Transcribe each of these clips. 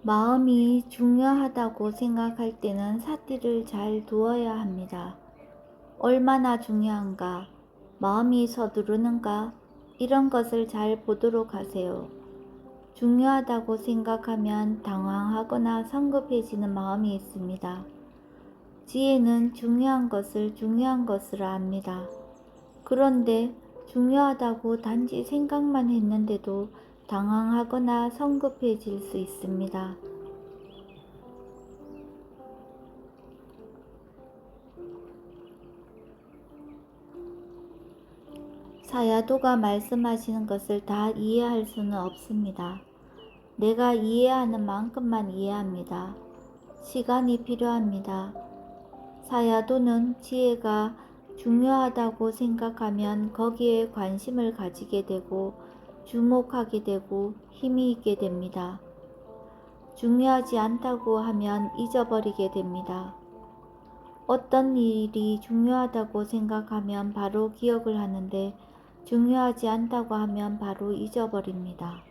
마음이 중요하다고 생각할 때는 사티를 잘 두어야 합니다. 얼마나 중요한가, 마음이 서두르는가, 이런 것을 잘 보도록 하세요. 중요하다고 생각하면 당황하거나 성급해지는 마음이 있습니다. 지혜는 중요한 것을 중요한 것으로 압니다. 그런데 중요하다고 단지 생각만 했는데도 당황하거나 성급해질 수 있습니다. 사야도가 말씀하시는 것을 다 이해할 수는 없습니다. 내가 이해하는 만큼만 이해합니다. 시간이 필요합니다. 사야도는 지혜가 중요하다고 생각하면 거기에 관심을 가지게 되고 주목하게 되고 힘이 있게 됩니다. 중요하지 않다고 하면 잊어버리게 됩니다. 어떤 일이 중요하다고 생각하면 바로 기억을 하는데 중요하지 않다고 하면 바로 잊어버립니다.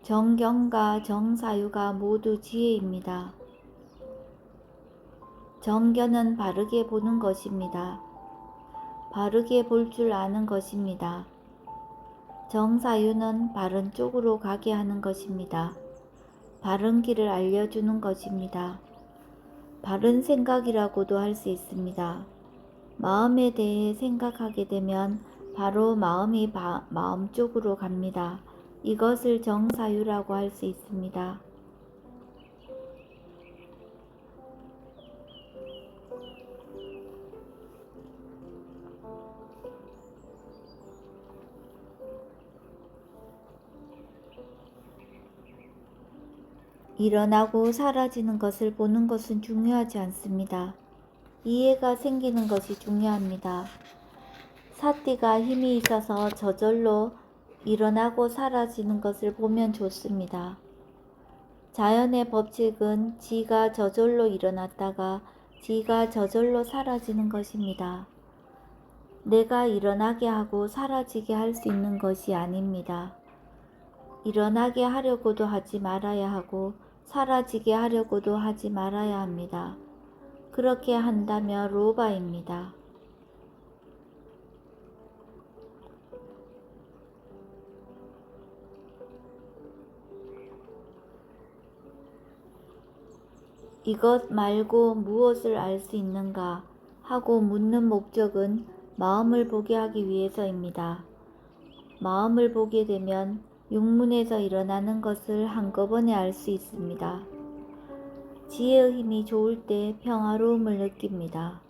정견과 정사유가 모두 지혜입니다. 정견은 바르게 보는 것입니다. 바르게 볼 줄 아는 것입니다. 정사유는 바른 쪽으로 가게 하는 것입니다. 바른 길을 알려주는 것입니다. 바른 생각이라고도 할 수 있습니다. 마음에 대해 생각하게 되면 바로 마음이 마음 쪽으로 갑니다. 이것을 정사유라고 할 수 있습니다. 일어나고 사라지는 것을 보는 것은 중요하지 않습니다. 이해가 생기는 것이 중요합니다. 사띠가 힘이 있어서 저절로 일어나고 사라지는 것을 보면 좋습니다. 자연의 법칙은 지가 저절로 일어났다가 지가 저절로 사라지는 것입니다. 내가 일어나게 하고 사라지게 할 수 있는 것이 아닙니다. 일어나게 하려고도 하지 말아야 하고 사라지게 하려고도 하지 말아야 합니다. 그렇게 한다면 로바입니다. 이것 말고 무엇을 알 수 있는가 하고 묻는 목적은 마음을 보게 하기 위해서입니다. 마음을 보게 되면 육문에서 일어나는 것을 한꺼번에 알 수 있습니다. 지혜의 힘이 좋을 때 평화로움을 느낍니다.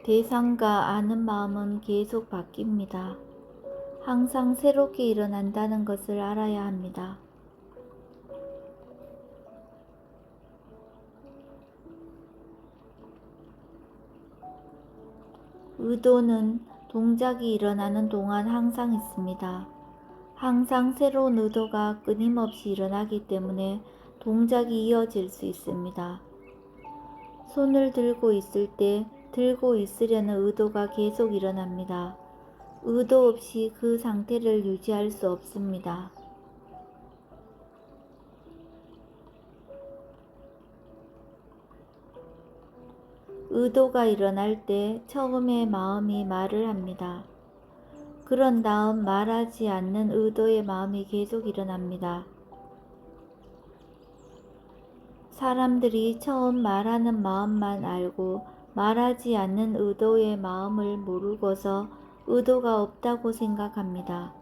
대상과 아는 마음은 계속 바뀝니다. 항상 새롭게 일어난다는 것을 알아야 합니다. 의도는 동작이 일어나는 동안 항상 있습니다. 항상 새로운 의도가 끊임없이 일어나기 때문에 동작이 이어질 수 있습니다. 손을 들고 있을 때 들고 있으려는 의도가 계속 일어납니다. 의도 없이 그 상태를 유지할 수 없습니다. 의도가 일어날 때 처음에 마음이 말을 합니다. 그런 다음 말하지 않는 의도의 마음이 계속 일어납니다. 사람들이 처음 말하는 마음만 알고 말하지 않는 의도의 마음을 모르고서 의도가 없다고 생각합니다.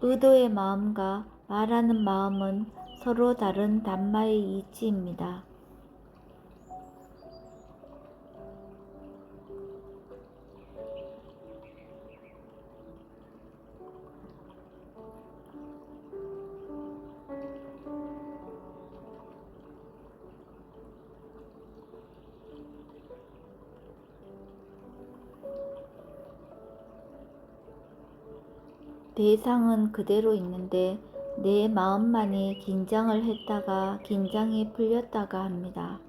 의도의 마음과 말하는 마음은 서로 다른 단마의 이치입니다. 대상은 그대로 있는데 내 마음만이 긴장을 했다가 긴장이 풀렸다가 합니다.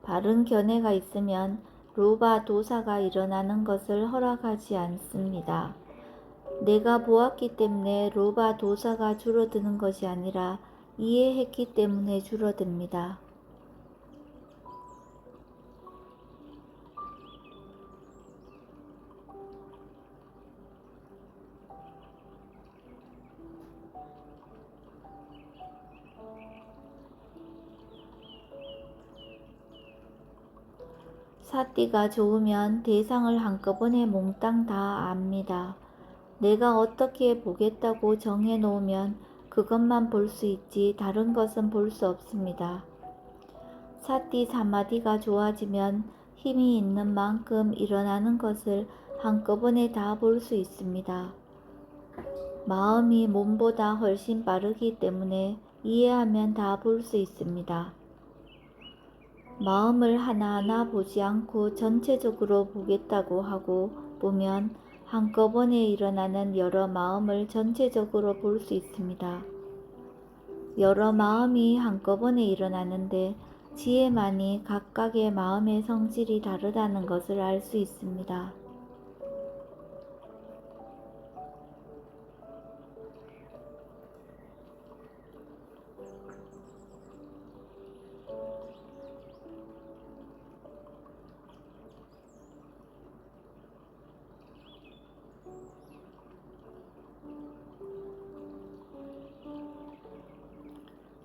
바른 견해가 있으면 로바 도사가 일어나는 것을 허락하지 않습니다. 내가 보았기 때문에 로바 도사가 줄어드는 것이 아니라 이해했기 때문에 줄어듭니다. 사띠가 좋으면 대상을 한꺼번에 몽땅 다 압니다. 내가 어떻게 보겠다고 정해놓으면 그것만 볼 수 있지 다른 것은 볼 수 없습니다. 사띠 사마디가 좋아지면 힘이 있는 만큼 일어나는 것을 한꺼번에 다 볼 수 있습니다. 마음이 몸보다 훨씬 빠르기 때문에 이해하면 다 볼 수 있습니다. 마음을 하나하나 보지 않고 전체적으로 보겠다고 하고 보면 한꺼번에 일어나는 여러 마음을 전체적으로 볼 수 있습니다. 여러 마음이 한꺼번에 일어나는데 지혜만이 각각의 마음의 성질이 다르다는 것을 알 수 있습니다.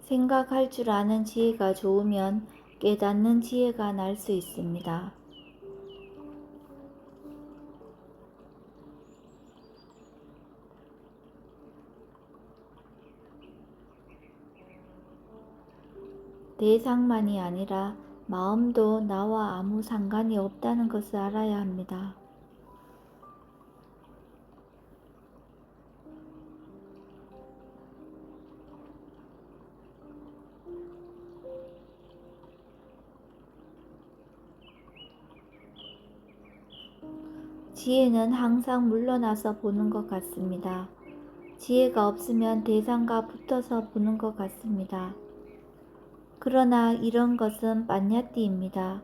생각할 줄 아는 지혜가 좋으면 깨닫는 지혜가 날 수 있습니다. 대상만이 아니라 마음도 나와 아무 상관이 없다는 것을 알아야 합니다. 지혜는 항상 물러나서 보는 것 같습니다. 지혜가 없으면 대상과 붙어서 보는 것 같습니다. 그러나 이런 것은 빤야띠입니다.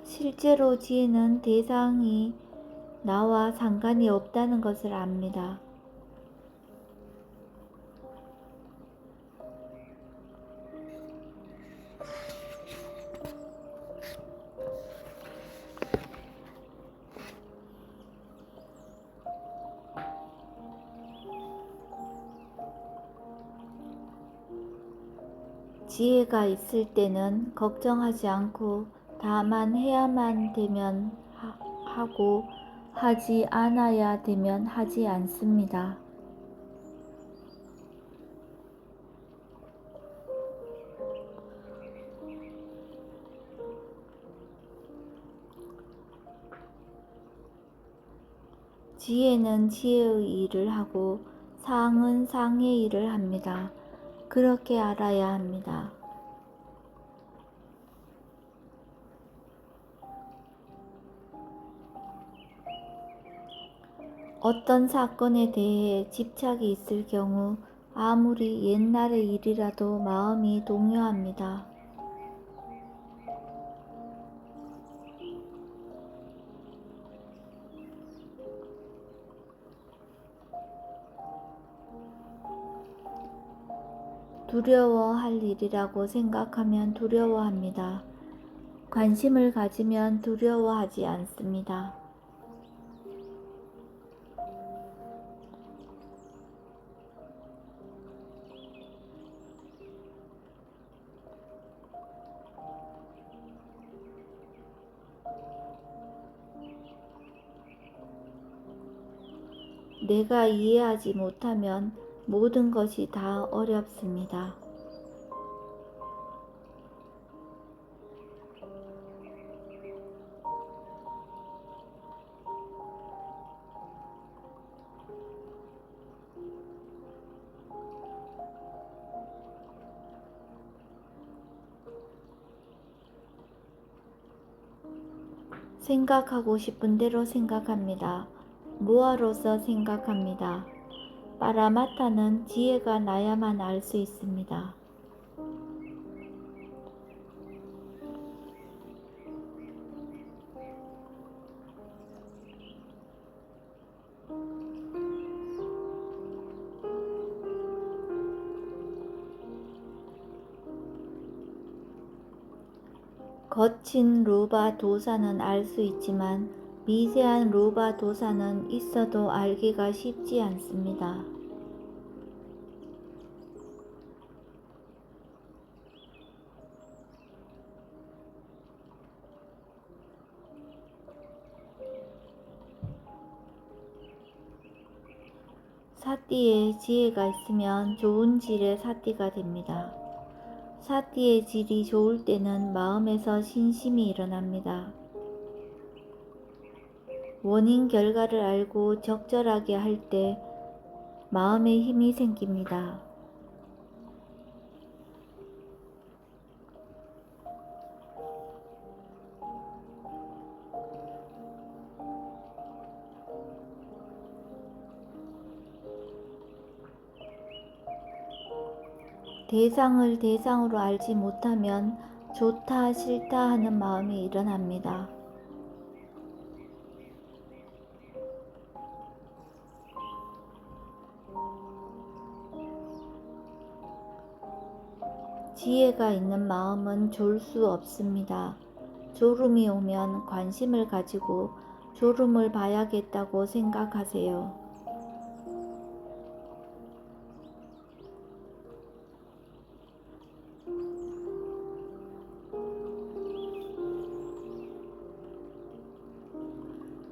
실제로 지혜는 대상이 나와 상관이 없다는 것을 압니다. 지혜가 있을 때는 걱정하지 않고 다만 해야만 되면 하고 하지 않아야 되면 하지 않습니다. 지혜는 지혜의 일을 하고 상은 상의 일을 합니다. 그렇게 알아야 합니다. 어떤 사건에 대해 집착이 있을 경우 아무리 옛날의 일이라도 마음이 동요합니다. 두려워할 일이라고 생각하면 두려워합니다. 관심을 가지면 두려워하지 않습니다. 내가 이해하지 못하면 모든 것이 다 어렵습니다. 생각하고 싶은 대로 생각합니다. 무아로서 생각합니다. 파라마타는 지혜가 나야만 알 수 있습니다. 거친 루바 도사는 알 수 있지만 미세한 루바 도사는 있어도 알기가 쉽지 않습니다. 사띠에 지혜가 있으면 좋은 질의 사띠가 됩니다. 사띠의 질이 좋을 때는 마음에서 신심이 일어납니다. 원인 결과를 알고 적절하게 할 때 마음에 힘이 생깁니다. 대상을 대상으로 알지 못하면 좋다 싫다 하는 마음이 일어납니다. 지혜가 있는 마음은 졸 수 없습니다. 졸음이 오면 관심을 가지고 졸음을 봐야겠다고 생각하세요.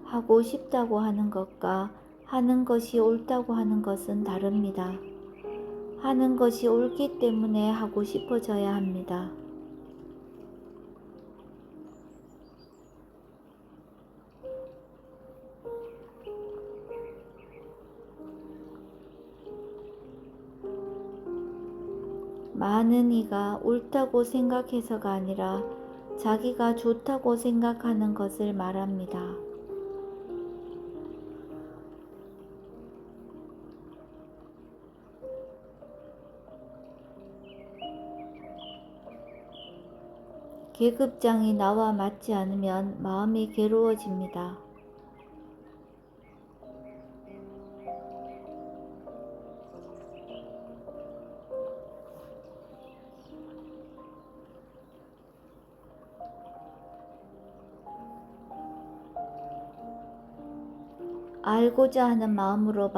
하고 싶다고 하는 것과 하는 것이 옳다고 하는 것은 다릅니다. 하는 것이 옳기 때문에 하고 싶어져야 합니다. 많은 이가 옳다고 생각해서가 아니라 자기가 좋다고 생각하는 것을 말합니다. 계급장이 나와 맞지 않으면 마음이 괴로워집니다. 알고자 하는 마음으로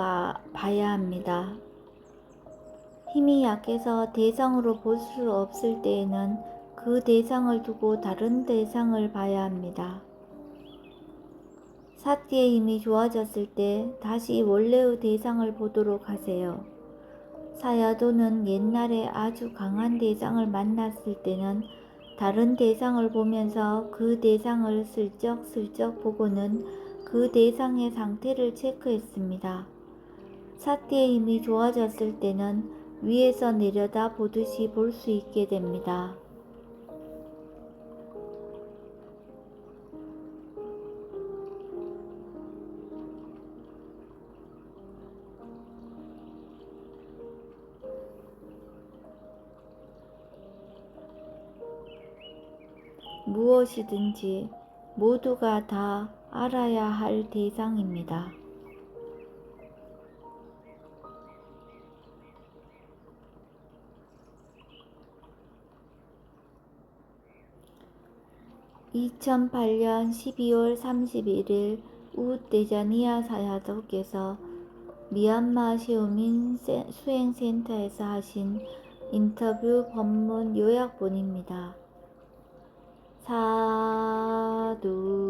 봐야 합니다. 힘이 약해서 대상으로 볼 수 없을 때에는 그 대상을 두고 다른 대상을 봐야 합니다. 사띠의 힘이 좋아졌을 때 다시 원래의 대상을 보도록 하세요. 사야도는 옛날에 아주 강한 대상을 만났을 때는 다른 대상을 보면서 그 대상을 슬쩍슬쩍 보고는 그 대상의 상태를 체크했습니다. 사띠의 힘이 좋아졌을 때는 위에서 내려다 보듯이 볼 수 있게 됩니다. 무엇이든지 모두가 다 알아야 할 대상입니다. (2008년 12월 31일) 우대자니아 사야도께서 미얀마 시우민 수행센터에서 하신 인터뷰 법문 요약본입니다. 사두